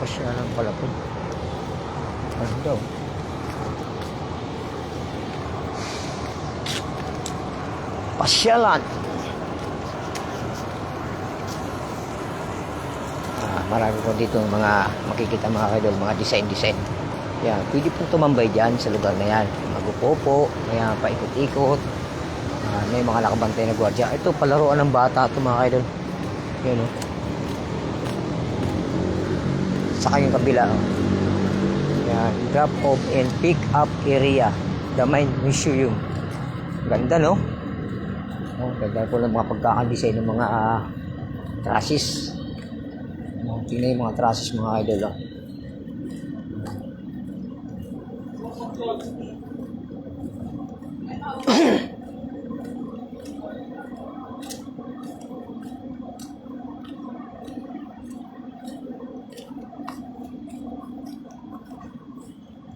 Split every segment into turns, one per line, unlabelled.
Pasyalan pala po. Ano daw? Pasyalan. Marami po dito mga makikita mga kaidol, mga design. Yan, pwede po tumambay dyan sa lugar na yan. Magupo po, kaya paikot-ikot. May mga nakabantay na gwardiya. Ito, palaruan ng bata ito mga kaidol. Yan o. Saka yung kabila. Yan, drop off and pick up area. The Mine Museum. Ganda no? Ganda po ng mga pagkakadesign ng mga trusses. Tingnan yung mga trusses mga idol.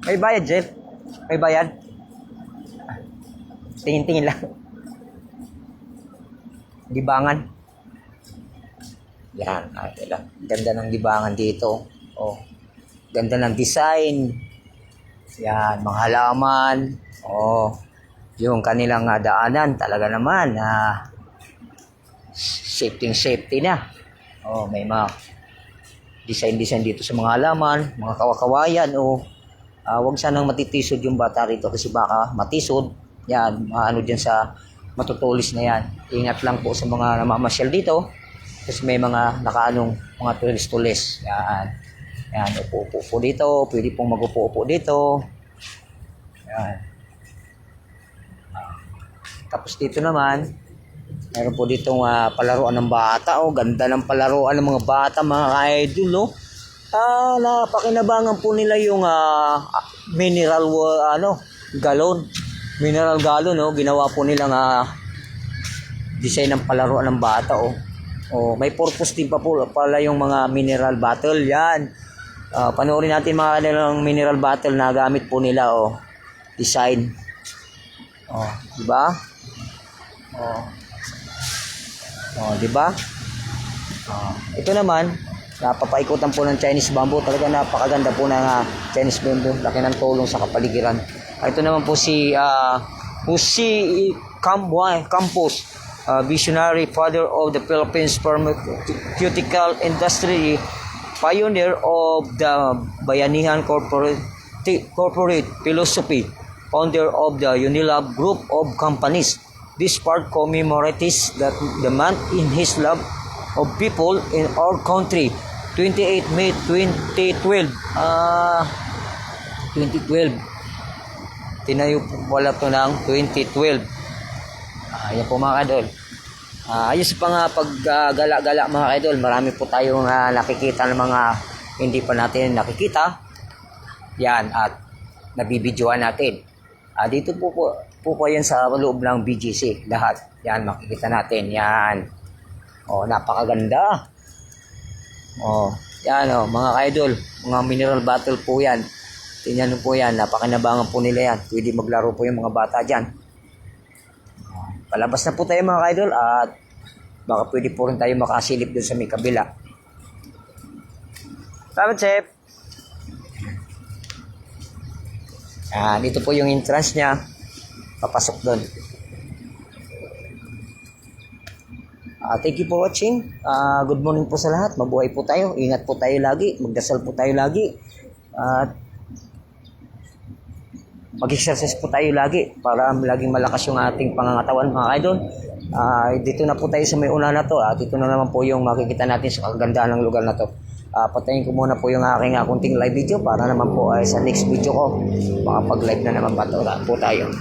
May bayad, Jeff? May bayad? Tingin-tingin lang. Libangan. Yan, ganda ng libangan dito. Oh, ganda ng design. Yan, mga halaman. Oh, yung kanilang daanan talaga naman safety na. Oh, may mga design dito sa mga halaman, mga kawakawayan. Oh, wag sanang matitisod yung bata rito kasi baka matisod. Yan, ano dyan sa matutulis na yan. Ingat lang po sa mga namamasyal dito. Kasi may mga nakaanong mga tulis-tulis. Yan. Yan, upo-upo po dito. Pwede pong mag-upo-upo dito. Yan. Tapos dito naman, mayroon po ditong palaruan ng bata. Oh, ganda ng palaruan ng mga bata, mga idol, no? Napakinabangan po nila yung mineral galon. Mineral galon, no? Ginawa po nilang design ng palaruan ng bata, oh. Oh, may purpose din pa po pala yung mga mineral bottle. Yan. Panoorin natin mga kanilang mineral bottle na gamit po nila, oh. Design. Oh, di ba? Oh. Oh, di ba? Oh, ito naman, napapaikutan po ng Chinese bamboo. Talaga napakaganda po ng Chinese bamboo. Laki ng tulong sa kapaligiran. Ito naman po si Campos. Visionary father of the Philippines pharmaceutical industry, pioneer of the Bayanihan corporate philosophy, founder of the Unilab group of companies. This part commemorates the month in his love of people in our country. 28 May 2012. 2012. Tinayo po wala to ng 2012. Ayan po mga kadol. Ayos pa nga paggala-gala mga kadol. Marami po tayong nakikita ng mga hindi pa natin nakikita. Yan, at nabibidyoan natin. Dito po yan sa loob ng BGC. Lahat. Yan, makikita natin. Yan. Oh, napakaganda. Oh, yan mga kadol. Mga mineral bottle po yan. Tingnan po yan. Napakinabangan po nila yan. Pwede maglaro po yung mga bata dyan. Palabas na po tayo mga kaidol at baka pwede po rin tayo makasilip doon sa may kabila. Salamat, Chef. Dito po yung entrance niya. Papasok doon. Thank you for watching. Good morning po sa lahat. Mabuhay po tayo. Ingat po tayo lagi. Magdasal po tayo lagi. At mag-exercise po tayo lagi para laging malakas yung ating pangangatawan mga idol. Dito na po tayo sa may una na to. Dito na naman po yung makikita natin sa kagandahan ng lugar na to. Patayin ko muna po yung aking kunting live video para naman po sa next video ko makapag-live na naman po tayo.